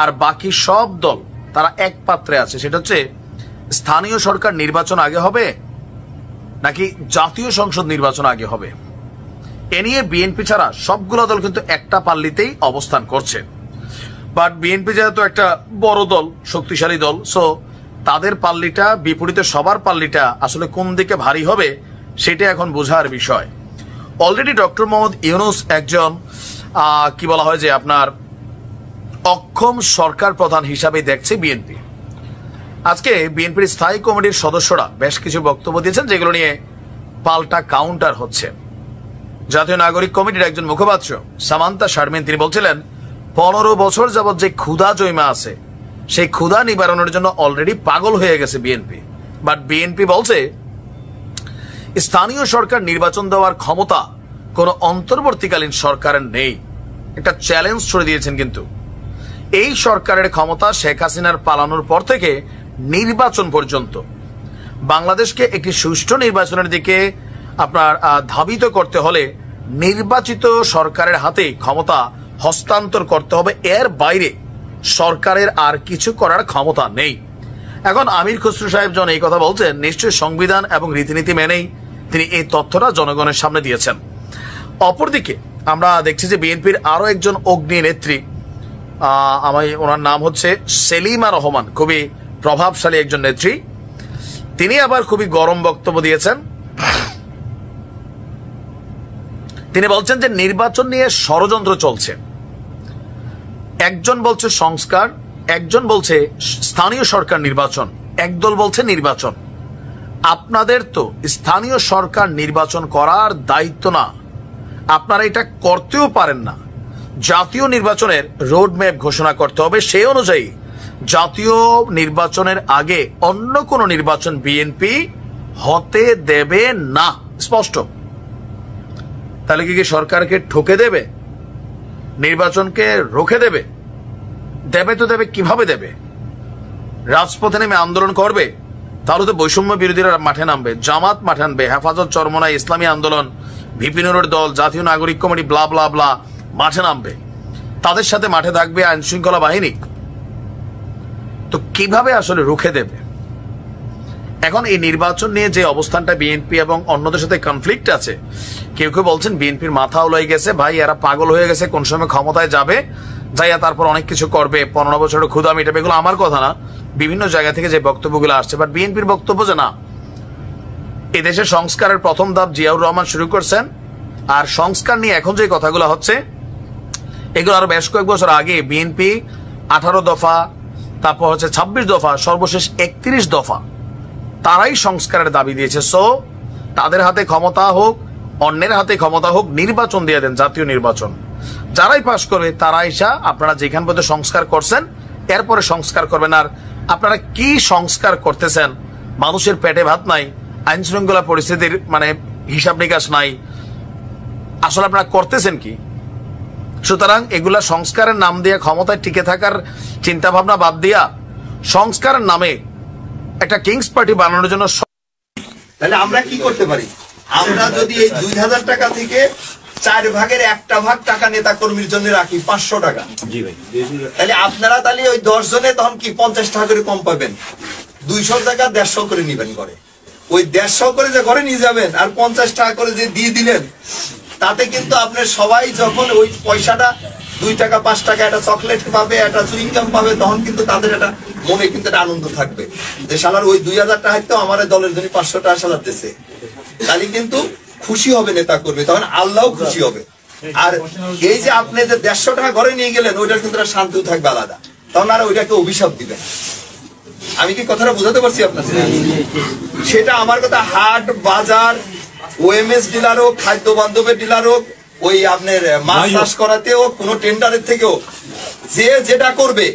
S9: আর বাকি সব দল তারা এক পাত্রে আছে। সেটা হচ্ছে স্থানীয় সরকার নির্বাচন আগে হবে নাকি জাতীয় সংসদ নির্বাচন আগে হবে। এ নিয়ে বিএনপি ছাড়া সবগুলো দল কিন্তু একটা পাল্লিতেই অবস্থান করছে। বাট বিএনপি যেহেতু একটা বড় দল, শক্তিশালী দল, সো তাদের পাল্লিটা বিপরীতে সবার পাল্লিটা আসলে কোন দিকে ভারী হবে সেটা এখন বোঝার বিষয়। অলরেডি ডক্টর মোহাম্মদ ইউনূস একজন কি বলা হয় যে আপনার অক্ষম সরকার প্রধান হিসাবে দেখছে বিএনপি। আজকে বিএনপির স্থায়ী কমিটির সদস্যরা বেশ কিছু বক্তব্য দিয়েছেন, যেগুলো নিয়ে পাল্টা কাউন্টার হচ্ছে। জাতীয় নাগরিক কমিটির একজন মুখপাত্র সামান্তা শারমিন তিনি বলছিলেন 15 বছর যাবৎ যে ক্ষুধা জৈমা আছে, সেই ক্ষুধা নিবারণের জন্য অলরেডি পাগল হয়ে গেছে বিএনপি। বাট বিএনপি বলছে স্থানীয় সরকার নির্বাচন দেওয়ার ক্ষমতা কোন অন্তর্বর্তীকালীন সরকারের নেই। একটা চ্যালেঞ্জ ছড়ে দিয়েছেন, কিন্তু এই সরকারের ক্ষমতা শেখ হাসিনার পালানোর পর থেকে নির্বাচন পর্যন্ত বাংলাদেশকে একটি সুষ্ঠু নির্বাচনের দিকে আপনার ধাবিত করতে হলে নির্বাচিত সরকারের হাতে ক্ষমতা হস্তান্তর করতে হবে। এর বাইরে সরকারের আর কিছু করার ক্ষমতা নেই। এখন আমির খসরু সাহেব যখন এই কথা বলছেন, নিশ্চয়ই সংবিধান এবং রীতিনীতি মেনেই তিনি এই তথ্যটা জনগণের সামনে দিয়েছেন। অপরদিকে আমরা দেখছি যে বিএনপির আরো একজন অগ্নি নেত্রী, ওনার নাম হচ্ছে সেলিমা রহমান, খুবই প্রভাবশালী একজন নেত্রী, তিনি আবার খুবই গরম বক্তব্য দিয়েছেন। তিনি বলছেন যে নির্বাচন নিয়ে ষড়যন্ত্র চলছে। একজন বলছে সংস্কার, একজন বলছে স্থানীয় সরকার নির্বাচন, একদল বলছে নির্বাচন। আপনাদের তো স্থানীয় সরকার নির্বাচন করার দায়িত্ব না, আপনারা এটা করতেও পারেন না। জাতীয় নির্বাচনের রোড ম্যাপ ঘোষণা করতে হবে, সেই অনুযায়ী জাতীয় নির্বাচনের আগে অন্য কোন নির্বাচন বিএনপি হতে দেবে না, স্পষ্ট। তাহলে কি সরকারকে ঠকে দেবে, নির্বাচনকে রুখে দেবে? দেবে তো দেবে, কিভাবে দেবে? রাজপথে নেমে আন্দোলন করবে, তাহলে তো বৈষম্য বিরোধীরা মাঠে নামবে, জামাত মাঠে নামবে, হেফাজত, চরমোনাই, ইসলামী আন্দোলন, ভিপি নুরের দল, জাতীয় নাগরিক কমিটি, ব্লা ব্লা ব্লা মাঠে নামবে। তাদের সাথে মাঠে থাকবে আইন শৃঙ্খলা বাহিনী। তো কিভাবে আসলে রুখে দেবে? এখন এই নির্বাচন নিয়ে যে অবস্থানটা বিএনপি এবং অন্যদের সাথে কনফ্লিক্ট আছে, কেউ কেউ বলছেন বিএনপির মাথা উলাই গেছে, ভাই এরা পাগল হয়ে গেছে, কোন সময় ক্ষমতায় যাবে, যাইয়া তারপর অনেক কিছু করবে, 15 বছরের ক্ষুধা মিটাবে। এগুলো আমার কথা না, বিভিন্ন জায়গা থেকে যে বক্তব্যগুলো আসছে। বাট বিএনপির বক্তব্য যে না, এদেশে সংস্কারের প্রথম ধাপ জিয়াউর রহমান শুরু করছেন, আর সংস্কার নিয়ে এখন যে কথাগুলো হচ্ছে এগুলো আরো বেশ কয়েক বছর আগে বিএনপি 18 দফা, তারপর হচ্ছে 26 দফা, সর্বশেষ 31 দফা তারাই সংস্কারের দাবি দিয়েছে। সো তাদের হাতে ক্ষমতা হোক, অন্যের হাতে ক্ষমতা হোক, নির্বাচন দিয়ে দেন, জাতীয় নির্বাচন। যারাই পাশ করবে তারা এসা আপনারা যেখান পর্যন্ত সংস্কার করছেন এরপরে সংস্কার করবেন। আর আপনারা কি সংস্কার করতেছেন? মানুষের পেটে ভাত নাই, আইন শৃঙ্খলা পরিস্থিতির মানে হিসাব নিকাশ নাই, আসলে আপনারা করতেছেন কি? সুতরাং এগুলা সংস্কারের নাম দিয়ে ক্ষমতায় টিকে থাকার চিন্তা ভাবনা বাদ দিয়া সংস্কারের নামে একটা কিংস পার্টি বানানোর জন্য।
S12: তাহলে আমরা কি করতে পারি? আমরা যদি এই 2000 টাকা থেকে 4 ভাগের 1 ভাগ টাকা নেতা কর্মীর জন্য রাখি 500 টাকা, জি ভাই, তাহলে আপনারা তাহলে ওই 10 জনে তখন কি 50 টাকা করে কম পাবেন? 200 টাকা 150 করে নিবেন ঘরে। ওই 150 করে যে ঘরে নিয়ে যাবেন আর 50 টাকা করে যে দিয়ে দিলেন, তাতে কিন্তু আপনার সবাই যখন ওই পয়সাটা 2 টাকা 5 টাকা একটা চকলেট পাবে, একটা চুইং গাম পাবে, তখন কিন্তু তাদের একটা মনে কিন্তু একটা আনন্দ থাকবে যে শালার ওই 2000 টাকা হয়তো আমার দলের জন্য 500 টাকা শালার দিচ্ছে, তাহলে কিন্তু খুশি হবে নেতা কর্মী, তখন আল্লাহও খুশি হবে। আর এই যে আপনি যে 150 টাকা ঘরে নিয়ে গেলেন, ওইটার কিন্তু একটা শান্তিও থাকবে আলাদা, তখন আর ওইটাকে অভিশাপ দিবেন। আমি কি কথাটা বোঝাতে পারছি আপনার? সেটা আমার কথা হাট বাজার, ওএমএস ডিলার হোক, খাদ্য বান্ধবের ডিলার হোক, ওই আপনার মাছ চাষ করাতেও কোনো টেন্ডারের থেকেও যে যেটা করবে,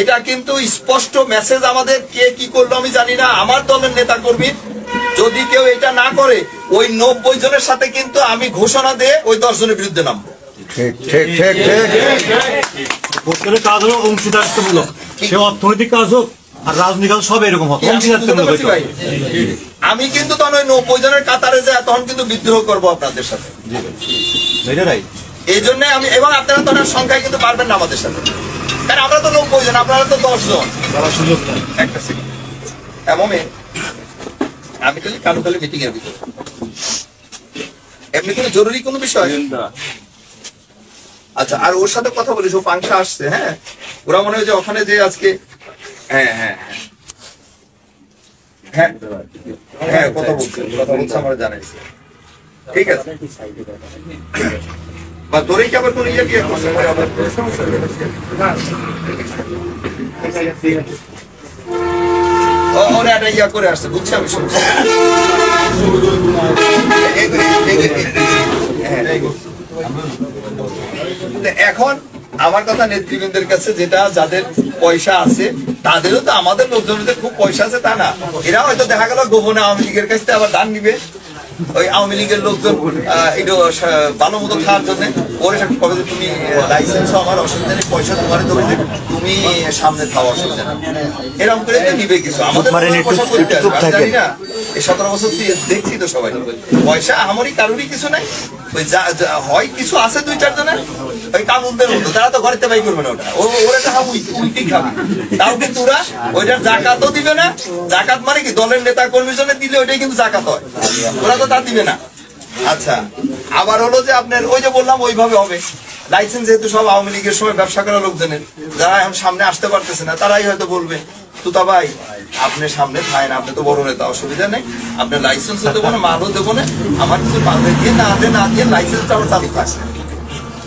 S12: এটা কিন্তু স্পষ্ট মেসেজ আমাদের। কে কি করলো আমি জানি না, আমার দলের নেতা কর্মী যদি কেউ এটা না করে, ওই 90 জনের সাথে কিন্তু আমি ঘোষণা দিয়ে ওই 10 জনের বিরুদ্ধে নামবো।
S13: ভোটের কাজ হলো অংশীদারিত্বমূলক, সে অর্থনৈতিক কাজ হোক আর রাজনৈতিক কাজ সব এরকম হবে।
S12: আমি কিন্তু তখন ওই 90 জনের কাতারে যায়, তখন কিন্তু বিদ্রোহ করবো আপনাদের সাথে। এই জন্য আমি, এবং আপনারা তো সংখ্যায় কিন্তু পারবেন না আমাদের সাথে, কারণ আমরা তো 90 জন, আপনারা তো 10 জন। একটা সেকেন্ড, আমি তো কানুকালে মিটিং এর ভিতরে এমনি কোনো জরুরি কোনো বিষয়। আচ্ছা, আর ওর সাথে কথা বলিস, ও পাংশা আসছে। হ্যাঁ, ওরা মনে হয় যে ওখানে যে আজকে হ্যাঁ কথা বলছে আমার জানাইছে। ঠিক আছে, বা তোরে কি আবার কোন ইয়ে কি ওরা একটা ইয়া করে আসছে, বুঝছি আমি শুনছি। এখন আমার কথা নেতৃবৃন্দের কাছে, যেটা যাদের পয়সা আছে, তাদেরও তো আমাদের লোকজনদের খুব পয়সা আছে তা না, এরা হয়তো দেখা গেল গোপনে আওয়ামী লীগের কাছ থেকে আবার দান নিবে। ওই আওয়ামী লীগের লোকজন একটু ভালো মতো খাওয়ার জন্য ওর কবে যে তুমি লাইসেন্স আমার অসুবিধা নেই, পয়সা তোমার দেবো, তুমি সামনে খাওয়া অসুবিধা নেই, এরকম করে নিবে কিছু। আমাদের পয়সা করতে জানি না, এই 17 বছর দেখছি তো সবাই পয়সা আমারই কারোরই কিছু নাই। ওই হয় কিছু আছে 2-4 জনের, ওই কানুনদের মতো, তারা তো ঘরেতে বাই করবে না, ওটা ওরা টাকা উল্টি খাবে। তাও কিন্তু ওরা ওইটার জাকাতও দিবে না। জাকাত মানে কি, দলের নেতা কর্মীর জন্য দিলে ওইটাই কিন্তু জাকাত হয়, ওরা তো তা দিবে না। আচ্ছা, আবার হলো যে আপনার ওই যে বললাম ওইভাবে হবে। লাইসেন্স যেহেতু সব আওয়ামী লীগের সময় ব্যবসা করা লোকজনের, যারা এখন সামনে আসতে পারতেছে না, তারাই হয়তো বলবে তুতা ভাই আপনি সামনে খায় না, আপনি তো বড় নেতা, অসুবিধা নেই, আপনার লাইসেন্সও দেবো না, মালও দেবো না, আমার কিছু পারবে দিয়ে না দিয়ে লাইসেন্সটা আমার চালু থাকছে,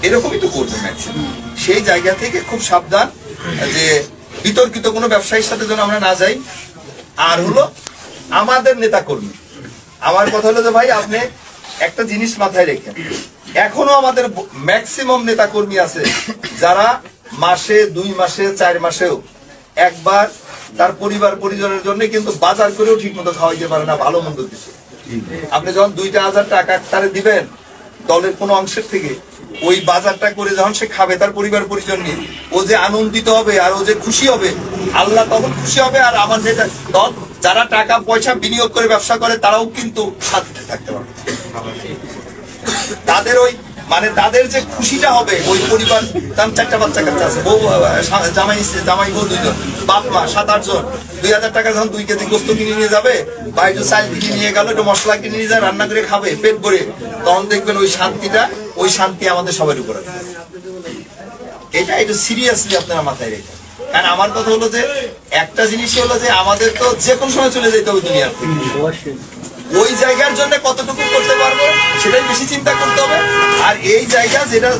S12: এরকমই তো করবে ম্যাক্সিমাম। সেই জায়গা থেকে খুব সাবধান যে বিতর্কিত কোনো ব্যবসায়ীর সাথে যেন আমরা না যাই। আর হলো আমাদের নেতা কর্মী, আমার কথা হলো যে ভাই আপনি একটা জিনিস মাথায় রেখেন, এখনো আমাদের ম্যাক্সিমাম নেতা কর্মী আছে যারা মাসে 2 মাসে 4 মাসেও একবার তার পরিবার পরিজনের জন্য কিন্তু বাজার করেও ঠিক মতো খাওয়াইতে পারে না, ভালো মন্দ কিছু। আপনি যখন 2,000 টাকা তারে দিবেন দলের কোনো অংশের থেকে, ওই বাজারটা করে যখন সে খাবে তার পরিবার পরিজন নিয়ে, ও যে আনন্দিত হবে আর ও যে খুশি হবে, আল্লাহ তখন খুশি হবে। আর আমার যেটা দল, যারা টাকা পয়সা বিনিয়োগ করে ব্যবসা করে, তারাও কিন্তু শান্তিতে থাকতে পারবে। তাদের ওই মানে তাদের যে খুশিটা হবে, ওই পরিবার, তার 4টা বাচ্চা কাচ্চা আছে, বউ জামাই বউ 2 জন, বাপ মা 7-8 জন, 2,000 টাকা যখন 2 কেজি গোস্ত কিনে নিয়ে যাবে, বা একটু চাল কিনে নিয়ে গেল, একটু মশলা কিনে নিয়ে যায়, রান্না করে খাবে পেট ভরে, তখন দেখবেন ওই শান্তিটা, ওই শান্তি আমাদের সবার উপরে। এটা একটু সিরিয়াসলি আপনারা মাথায় রেখে, কারণ আমার কথা হলো যে একটা জিনিস হলো যে আমাদের তো যে কোনো সময় চলে যেতে হবে দুনিয়ার থেকে, ওই জায়গার জন্য কতটুকু করতে পারবো সেটাই বেশি চিন্তা করতে হবে। আর এই জায়গা যেটা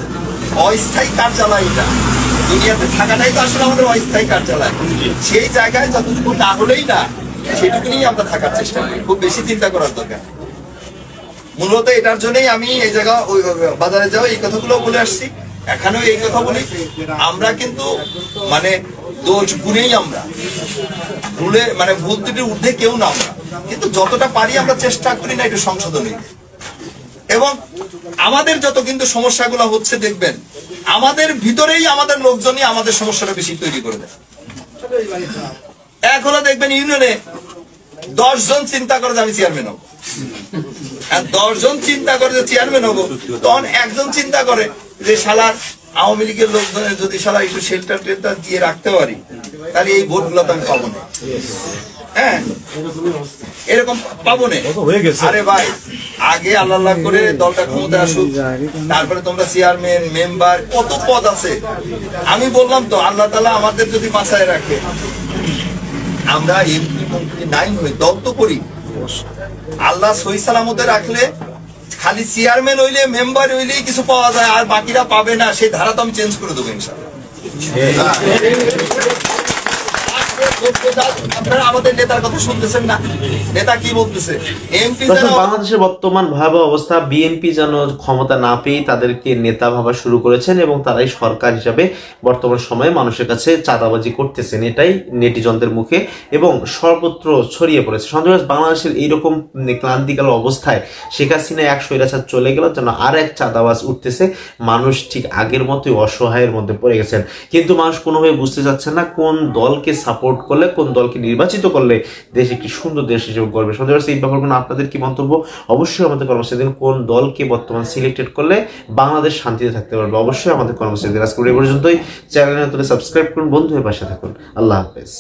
S12: অস্থায়ী কার্যালয়, এটা দুনিয়াতে থাকাটাই তো আসলে আমাদের অস্থায়ী কার্যালয়, সেই জায়গায় যতটুকু না হলেই না, সেটুকু নিয়ে আমরা থাকার চেষ্টা করি, খুব বেশি চিন্তা করার দরকার। মূলত এটার জন্যই আমি এই জায়গা ওই বাজারে যাওয়া এই কথাগুলো বলে আসছি, এখানেও এই কথা বলি। আমরা কিন্তু মানে দোষ গুণেই, আমরা ভুলে মানে ভুল ত্রুটির ঊর্ধ্বে কেউ না, আমরা কিন্তু যতটা পারি আমরা চেষ্টা করি না একটু সংশোধনী। এবং আমাদের যত কিন্তু সমস্যাগুলো হচ্ছে দেখবেন আমাদের ভিতরেই আমাদের লোকজনই আমাদের সমস্যাটা বেশি তৈরি করে দেয়। এক হলো দেখবেন ইউনিয়নে 10 জন চিন্তা করে যে আমি চেয়ারম্যান হবো, আর 10 জন চিন্তা করে যে চেয়ারম্যান হবো, তখন একজন চিন্তা করে যে শালার আওয়ামী লীগের লোকজনের যদি শালা একটু শেল্টার টেল্টার দিয়ে রাখতে পারি, তাহলে এই ভোটগুলো তো আমি পাবো না। হ্যাঁ, এরকম পাবো না। আরে ভাই আগে আল্লাহ করে দলটা ক্ষমতা আসুক, তারপরে তোমরা চেয়ারম্যান মেম্বার কত পদ আছে। আমি বললাম তো আল্লাহ তাআলা আমাদের যদি বাঁচায় রাখে, আমরা এমপি মন্ত্রী নাই হই, দল তো করি। আল্লাহ সহি সালামতে রাখলে খালি চেয়ারম্যান হইলে মেম্বার হইলেই কিছু পাওয়া যায়, আর বাকিরা পাবে না, সেই ধারা তো আমি চেঞ্জ করে দেবো ইনশাআল্লাহ। আপনারা আমাদের নেতার কথা শুনতেছেন না, নেতা কি বলতেছে? এমপি
S8: বাংলাদেশের বর্তমান ভয়াবহ অবস্থা, বিএনপি যেন ক্ষমতা না পেয়ে তাদেরকে নেতা ভাবা শুরু করেছেন এবং তারাই সরকার হিসাবে বর্তমান সময়ে মানুষের কাছে চাঁদাবাজি করতেছেন, এটাই নেটিজনদের মুখে এবং সর্বত্র ছড়িয়ে পড়েছে। সন্দেহ বাংলাদেশের এইরকম ক্লান্তিকাল অবস্থায় শেখ হাসিনা এক স্বৈরাচার চলে গেল, যেন আর এক চাঁদাবাজ উঠতেছে, মানুষ ঠিক আগের মতোই অসহায়ের মধ্যে পড়ে গেছেন। কিন্তু মানুষ কোনোভাবে বুঝতে চাচ্ছেন না কোন দলকে সাপোর্ট করলে, কোন দলকে নির্বাচিত করলে দেশ একটি সুন্দর দেশ হিসেবে গড়বে। সন্দেহ এই ব্যাপারগুলো আপনাদের কি মন্তব্য অবশ্যই আমাদের কর্মসূচি দিন। কোন দলকে বর্তমান সিলেক্টেড করলে বাংলাদেশ শান্তিতে থাকতে পারবে অবশ্যই আমাদের কর্মসূচি দিন। আজকে এই পর্যন্তই। চ্যানেলে সাবস্ক্রাইব করুন, বন্ধু হয়ে পাশে থাকুন। আল্লাহ হাফেজ।